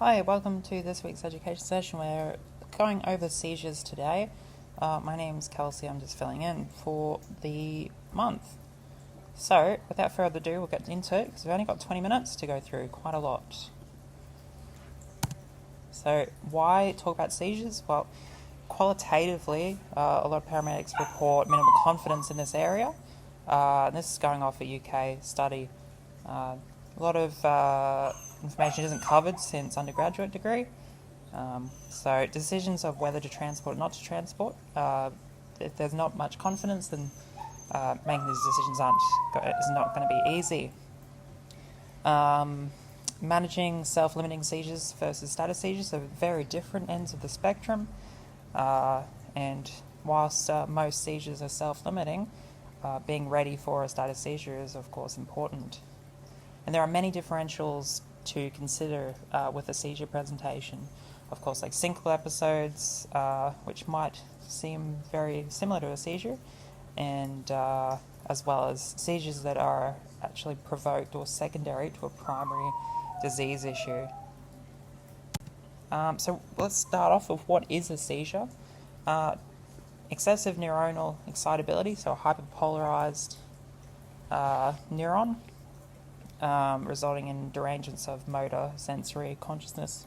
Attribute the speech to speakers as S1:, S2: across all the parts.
S1: Hi, welcome to this week's education session. We're going over seizures today. My name's Kelsey, I'm just filling in for the month. So, without further ado, we'll get into it because we've only got 20 minutes to go through quite a lot. So, why talk about seizures? Well, qualitatively, a lot of paramedics report minimal confidence in this area. And this is going off a UK study. A lot of information isn't covered since undergraduate degree. So decisions of whether to transport or not to transport, if there's not much confidence, then making these decisions is not going to be easy. Managing self-limiting seizures versus status seizures are very different ends of the spectrum. And whilst most seizures are self-limiting, being ready for a status seizure is of course important. And there are many differentials to consider with a seizure presentation. Of course, like single episodes, which might seem very similar to a seizure, and as well as seizures that are actually provoked or secondary to a primary disease issue. So let's start off with what is a seizure. Excessive neuronal excitability, so a hyperpolarized neuron, resulting in derangements of motor, sensory, consciousness,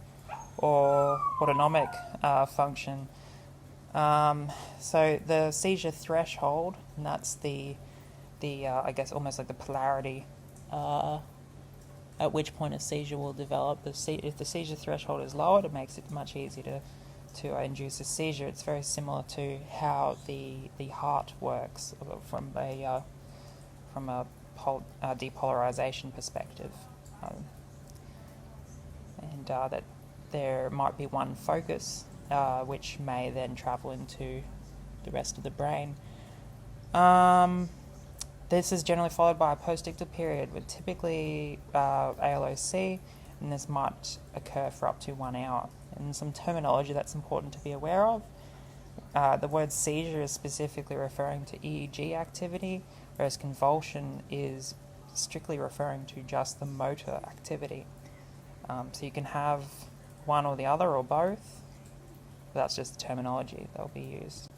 S1: or autonomic function. So the seizure threshold, and that's the I guess almost like the polarity at which point a seizure will develop. If the seizure threshold is lowered, it makes it much easier to induce a seizure. It's very similar to how the heart works from a depolarization perspective, and that there might be one focus which may then travel into the rest of the brain. This is generally followed by a postictal period with typically ALOC, and this might occur for up to 1 hour. And some terminology that's important to be aware of. The word seizure is specifically referring to EEG activity, whereas convulsion is strictly referring to just the motor activity. So you can have one or the other or both, but that's just the terminology that will be used.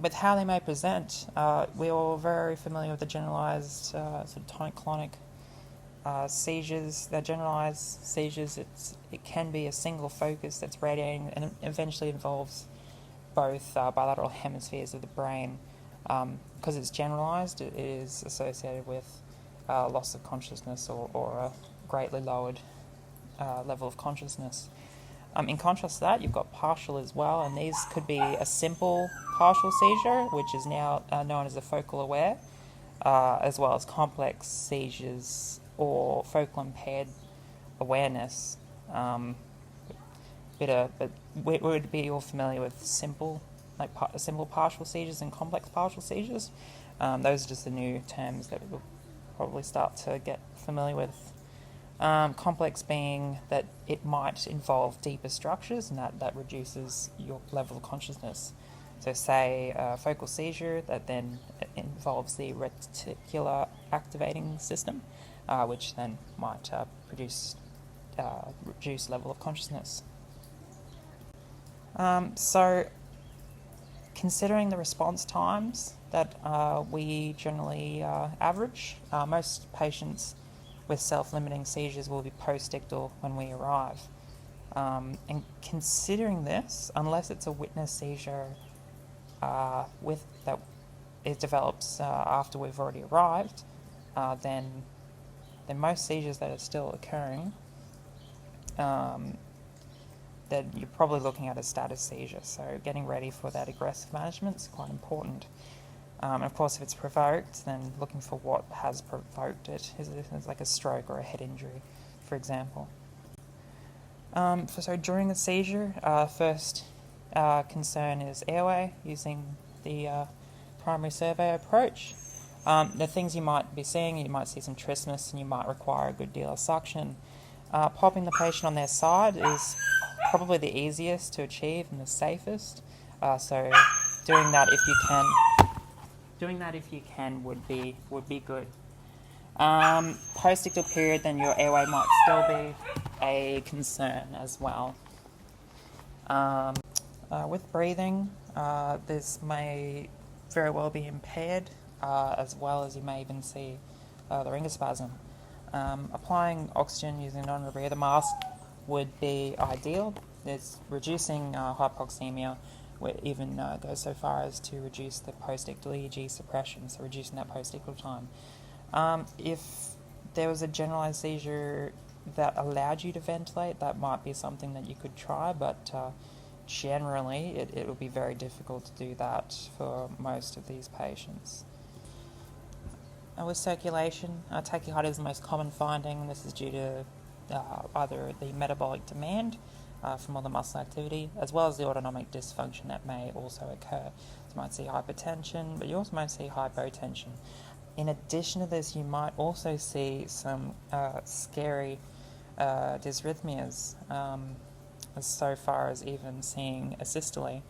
S1: With how they may present, we're all very familiar with the generalized sort of tonic-clonic seizures. They're generalized seizures. It can be a single focus that's radiating and eventually involves both bilateral hemispheres of the brain. Because it's generalized, it is associated with loss of consciousness or a greatly lowered level of consciousness. In contrast to that, you've got partial as well, and these could be a simple partial seizure, which is now known as a focal aware, as well as complex seizures or focal impaired awareness. But we would be all familiar with simple partial seizures and complex partial seizures. Those are just the new terms that we'll probably start to get familiar with. Complex being that it might involve deeper structures, and that reduces your level of consciousness. So say a focal seizure that then involves the reticular activating system, which then might produce reduced level of consciousness. So considering the response times that we generally average, most patients with self-limiting seizures will be postictal when we arrive. And considering this, unless it's a witness seizure that it develops after we've already arrived, then most seizures that are still occurring, that you're probably looking at a status seizure. So getting ready for that aggressive management is quite important. And of course, if it's provoked, then looking for what has provoked it. Is it like a stroke or a head injury, for example? So during a seizure, first concern is airway, using the primary survey approach. The things you might be seeing, you might see some trismus, and you might require a good deal of suction. Popping the patient on their side is probably the easiest to achieve and the safest. So doing that if you can would be good. Postictal period, then your airway might still be a concern as well. With breathing, this may very well be impaired, as well as you may even see the laryngospasm. Applying oxygen using a non-rebreather mask would be ideal. It's reducing hypoxemia, would even go so far as to reduce the post-ictal EEG suppression, so reducing that post-ictal time. If there was a generalized seizure that allowed you to ventilate, that might be something that you could try, but generally it will be very difficult to do that for most of these patients. With circulation, tachycardia is the most common finding. This is due to either the metabolic demand from all the muscle activity, as well as the autonomic dysfunction that may also occur. So you might see hypertension, but you also might see hypotension. In addition to this, you might also see some scary dysrhythmias, as so far as even seeing a systole.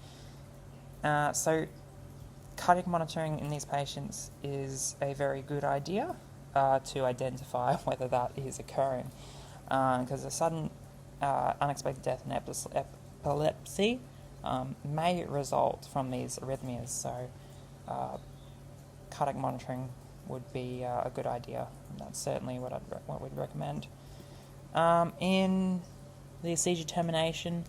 S1: So cardiac monitoring in these patients is a very good idea to identify whether that is occurring, because a sudden unexpected death in epilepsy may result from these arrhythmias, so cardiac monitoring would be a good idea, and that's certainly what we'd recommend. In the seizure termination,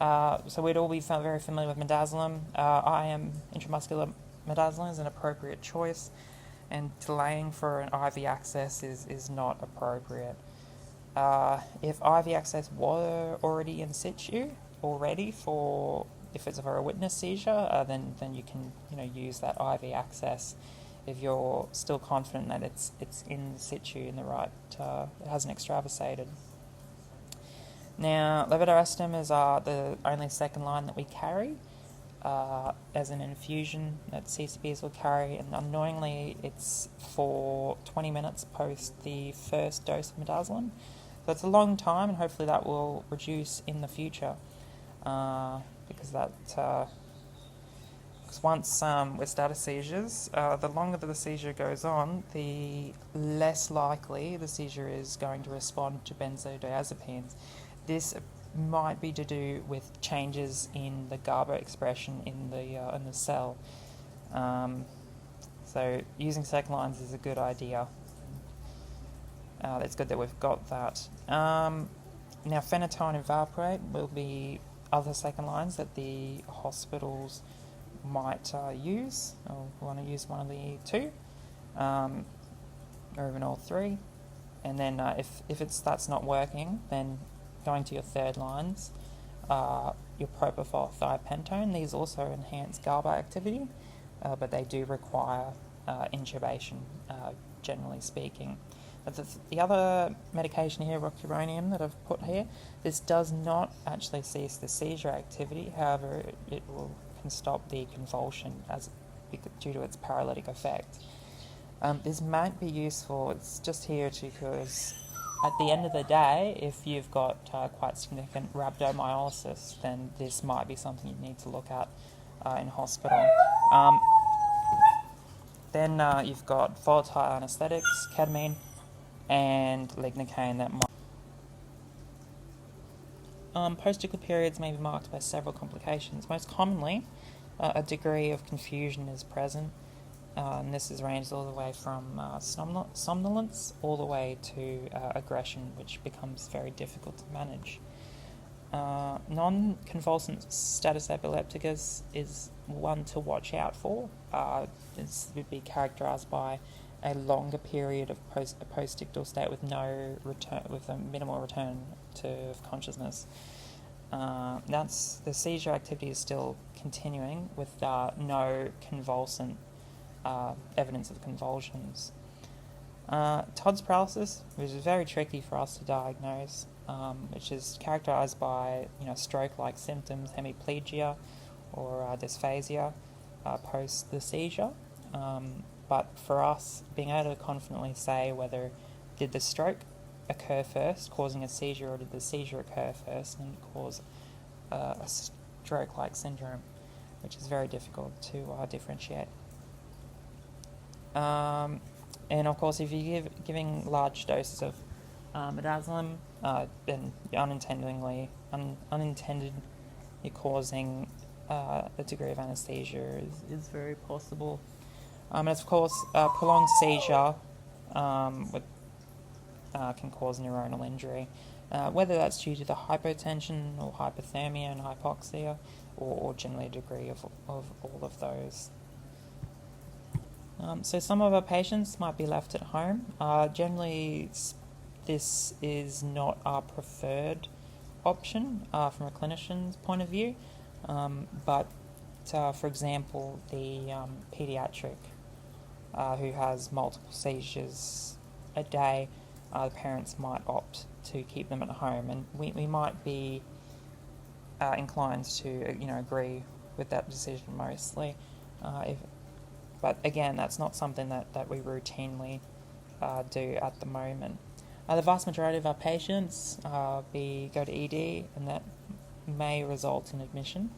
S1: so we'd all be very familiar with midazolam. IM intramuscular midazolam is an appropriate choice, and delaying for an IV access is not appropriate. If IV access were already in situ if it's for a witness seizure, then you can use that IV access if you're still confident that it's in situ in the right, it hasn't extravasated. Now, levetiracetam is the only second line that we carry as an infusion that CCBs will carry, and annoyingly it's for 20 minutes post the first dose of midazolam. So it's a long time, and hopefully that will reduce in the future, because once with status seizures, the longer the seizure goes on, the less likely the seizure is going to respond to benzodiazepines. This might be to do with changes in the GABA expression in the cell. So using second lines is a good idea. It's good that we've got that. Now, phenytoin and valproate will be other second lines that the hospitals might use, or want to use one of the two, or even all three. And then if that's not working, then going to your third lines, your propofol thiopentone. These also enhance GABA activity, but they do require intubation, generally speaking. But the other medication here, rocuronium, that I've put here, this does not actually cease the seizure activity. However, it can stop the convulsion due to its paralytic effect. This might be useful. It's just here because at the end of the day, if you've got quite significant rhabdomyolysis, then this might be something you need to look at in hospital. Then you've got volatile anesthetics, ketamine, and lignocaine that might. Post-ictal periods may be marked by several complications. Most commonly, a degree of confusion is present, and this is ranged all the way from somnolence all the way to aggression, which becomes very difficult to manage. Non-convulsant status epilepticus is one to watch out for. This would be characterized by a longer period of post-ictal state with no return, with a minimal return to consciousness. That's the seizure activity is still continuing with no convulsant evidence of convulsions. Todd's paralysis, which is very tricky for us to diagnose, which is characterized by stroke-like symptoms, hemiplegia or dysphasia post the seizure. But for us, being able to confidently say whether did the stroke occur first, causing a seizure, or did the seizure occur first and cause a stroke-like syndrome, which is very difficult to differentiate. And of course, if you're giving large doses of midazolam, then unintended causing a degree of anesthesia is very possible. And of course, prolonged seizure can cause neuronal injury, whether that's due to the hypotension or hypothermia and hypoxia, or generally a degree of all of those. So some of our patients might be left at home. Generally, this is not our preferred option from a clinician's point of view, but for example, the pediatric who has multiple seizures a day, the parents might opt to keep them at home, and we might be inclined to agree with that decision mostly. But again, that's not something that we routinely do at the moment. The vast majority of our patients go to ED, and that may result in admission.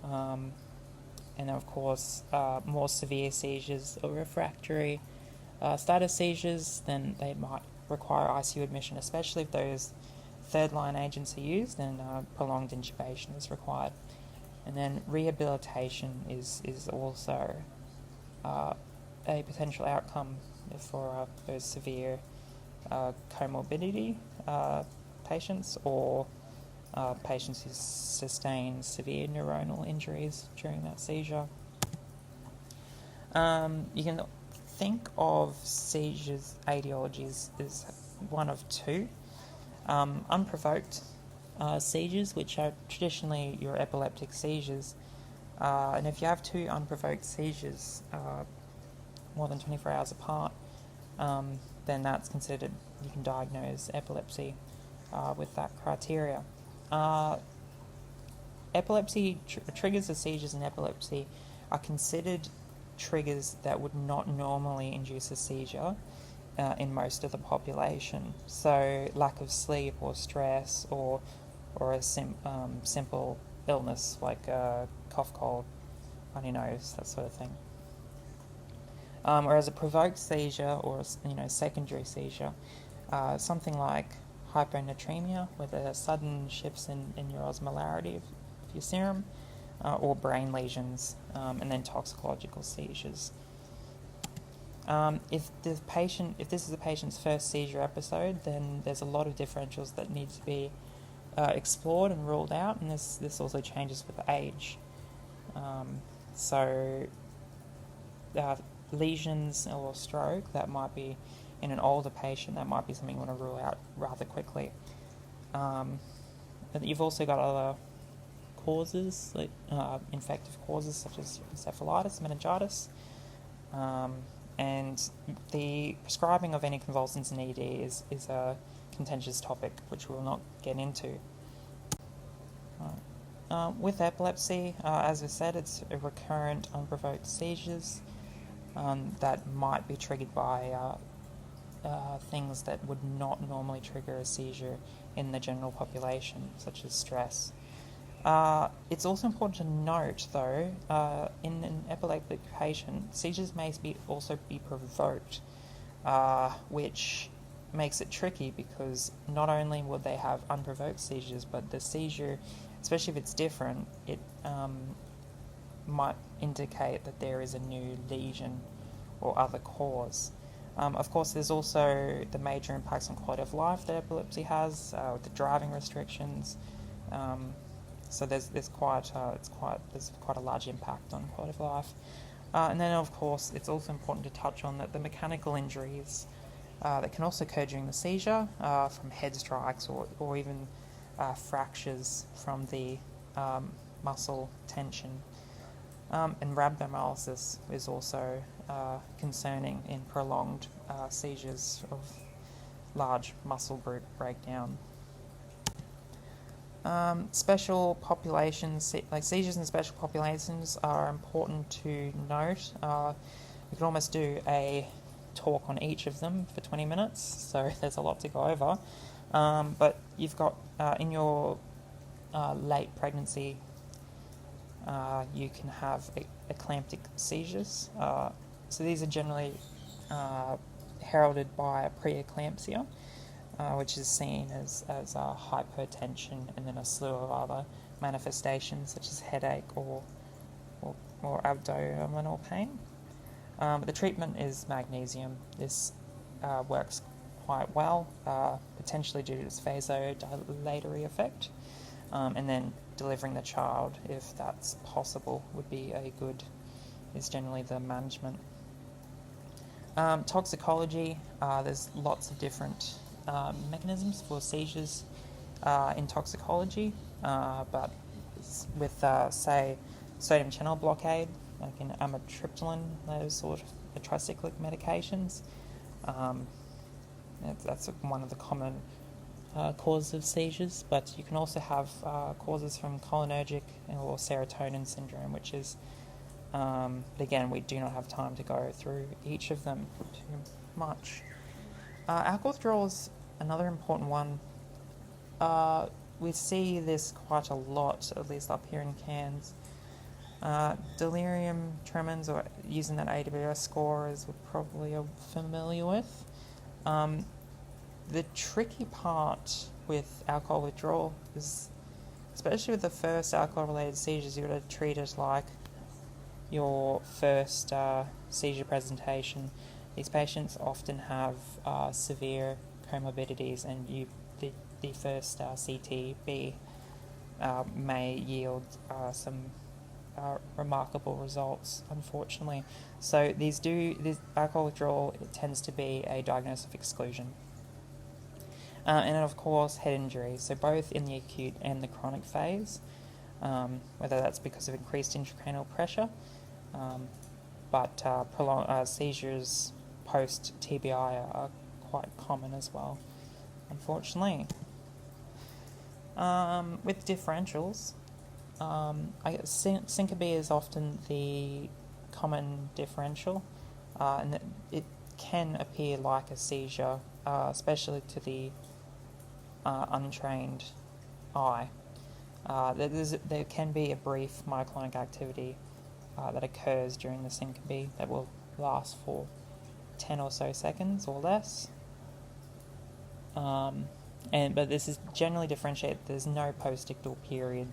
S1: And of course, more severe seizures or refractory status seizures, then they might require ICU admission, especially if those third-line agents are used, and prolonged intubation is required. And then rehabilitation is also a potential outcome for those severe comorbidity patients, or patients who sustain severe neuronal injuries during that seizure. You can think of seizures etiologies as one of two. Unprovoked seizures, which are traditionally your epileptic seizures, and if you have two unprovoked seizures more than 24 hours apart, then that's considered, you can diagnose epilepsy with that criteria. Epilepsy triggers of seizures in epilepsy are considered triggers that would not normally induce a seizure in most of the population. So lack of sleep or stress, or a simple illness like cough, cold, runny nose, that sort of thing. Whereas a provoked seizure, or secondary seizure, something like hyponatremia, where there are sudden shifts in your osmolarity of your serum, or brain lesions, and then toxicological seizures. If this is a patient's first seizure episode, then there's a lot of differentials that need to be explored and ruled out, and this also changes with age. So lesions or stroke that might be in an older patient, that might be something you want to rule out rather quickly. But you've also got other causes, like infective causes such as encephalitis, meningitis, and the prescribing of anticonvulsants in ED is a contentious topic which we'll not get into. With epilepsy, as I said, it's a recurrent unprovoked seizures that might be triggered by things that would not normally trigger a seizure in the general population, such as stress. It's also important to note, though, in an epileptic patient, seizures may also be provoked, which makes it tricky, because not only will they have unprovoked seizures, but the seizure, especially if it's different, it might indicate that there is a new lesion or other cause. Of course, there's also the major impacts on quality of life that epilepsy has, with the driving restrictions. So there's quite a large impact on quality of life. And then, of course, it's also important to touch on that the mechanical injuries that can also occur during the seizure, from head strikes or even fractures from the muscle tension. And rhabdomyolysis is also concerning in prolonged seizures of large muscle group breakdown. Special populations, like seizures in special populations, are important to note. We could almost do a talk on each of them for 20 minutes, so there's a lot to go over. But you've got, in your late pregnancy, you can have eclamptic seizures. So these are generally heralded by preeclampsia. which is seen as hypertension, and then a slew of other manifestations such as headache or abdominal pain. But the treatment is magnesium. This works quite well, potentially due to its vasodilatory effect, and then delivering the child, if that's possible, is generally the management. Toxicology, there's lots of different mechanisms for seizures in toxicology, but with, say, sodium channel blockade, like in amitriptyline, those sort of tricyclic medications, that's one of the common causes of seizures, but you can also have causes from cholinergic or serotonin syndrome, which is, but again, we do not have time to go through each of them too much. Alcohol withdrawal is another important one. We see this quite a lot, at least up here in Cairns. Delirium tremens, or using that APS score, as we're probably familiar with. The tricky part with alcohol withdrawal is, especially with the first alcohol-related seizures, you've got to treat it like your first seizure presentation. These patients often have severe comorbidities, and the first CTB may yield some remarkable results, unfortunately. So this alcohol withdrawal, it tends to be a diagnosis of exclusion. And of course, head injury, so both in the acute and the chronic phase, whether that's because of increased intracranial pressure, but prolonged seizures post-TBI are quite common as well, unfortunately. With differentials, I guess syncope is often the common differential, and it can appear like a seizure, especially to the untrained eye. There can be a brief myoclonic activity that occurs during the syncope that will last for 10 or so seconds or less. But this is generally differentiated. There's no postictal period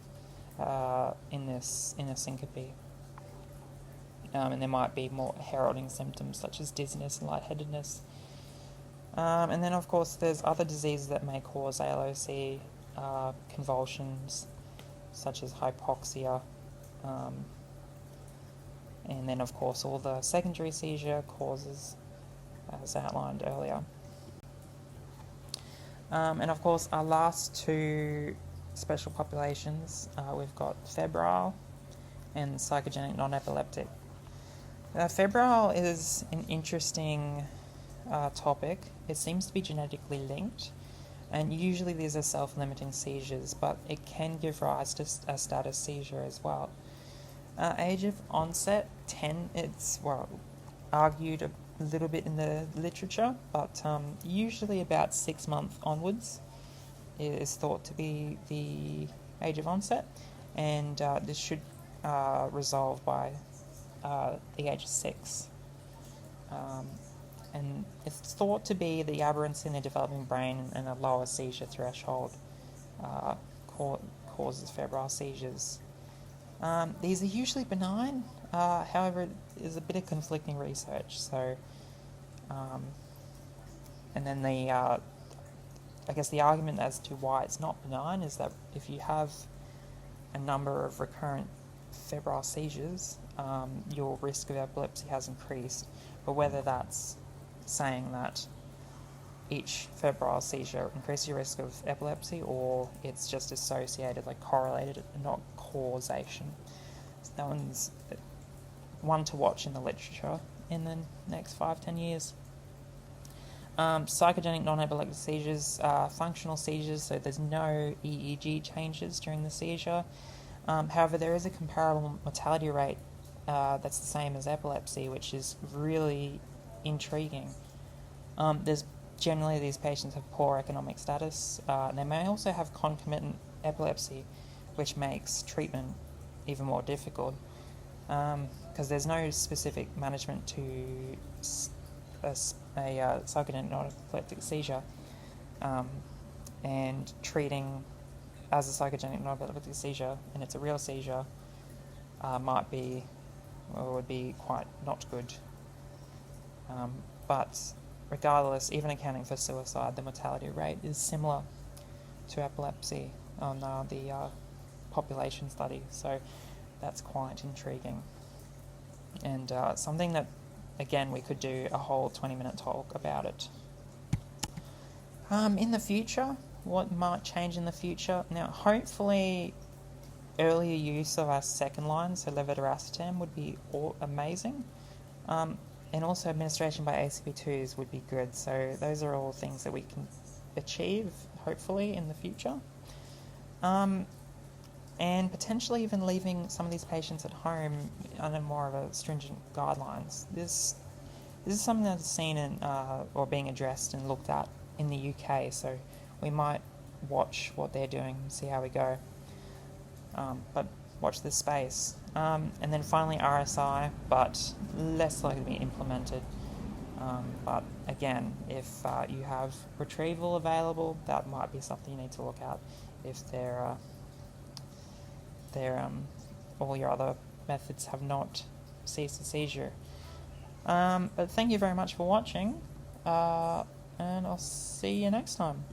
S1: in a syncope. And there might be more heralding symptoms such as dizziness and lightheadedness. And then, of course, there's other diseases that may cause ALOC, convulsions, such as hypoxia, and then, of course, all the secondary seizure causes, as outlined earlier. And, of course, our last two special populations, we've got febrile and psychogenic non-epileptic. Febrile is an interesting topic. It seems to be genetically linked, and usually these are self-limiting seizures, but it can give rise to a status seizure as well. Age of onset, it's argued a little bit in the literature, but usually about 6 months onwards is thought to be the age of onset, and this should resolve by the age of 6. And it's thought to be the aberrance in the developing brain and a lower seizure threshold causes febrile seizures. These are usually benign, however, there's a bit of conflicting research. So, and then I guess the argument as to why it's not benign is that if you have a number of recurrent febrile seizures, your risk of epilepsy has increased. But whether that's saying that each febrile seizure increases your risk of epilepsy, or it's just associated, like correlated, and not causation. So that one's one to watch in the literature in the next 5-10 years. Psychogenic non-epileptic seizures, functional seizures, so there's no EEG changes during the seizure. However, there is a comparable mortality rate that's the same as epilepsy, which is really intriguing. There's generally these patients have poor economic status. They may also have concomitant epilepsy, which makes treatment even more difficult because there's no specific management to a psychogenic non-epileptic seizure. and treating as a psychogenic non-epileptic seizure, and it's a real seizure, would be quite not good. But regardless, even accounting for suicide, the mortality rate is similar to epilepsy on the population study, so that's quite intriguing. And something that, again, we could do a whole 20-minute talk about it. In the future, what might change in the future? Now, hopefully, earlier use of our second line, so levetiracetam, would be amazing. And also administration by ACP2s would be good. So those are all things that we can achieve, hopefully, in the future. And potentially even leaving some of these patients at home under more of a stringent guidelines. This is something that's seen in, or being addressed and looked at in the UK, so we might watch what they're doing and see how we go. But watch this space. And then finally RSI, but less likely to be implemented. But again, if you have retrieval available, that might be something you need to look at if they're all your other methods have not ceased the seizure. But thank you very much for watching, and I'll see you next time.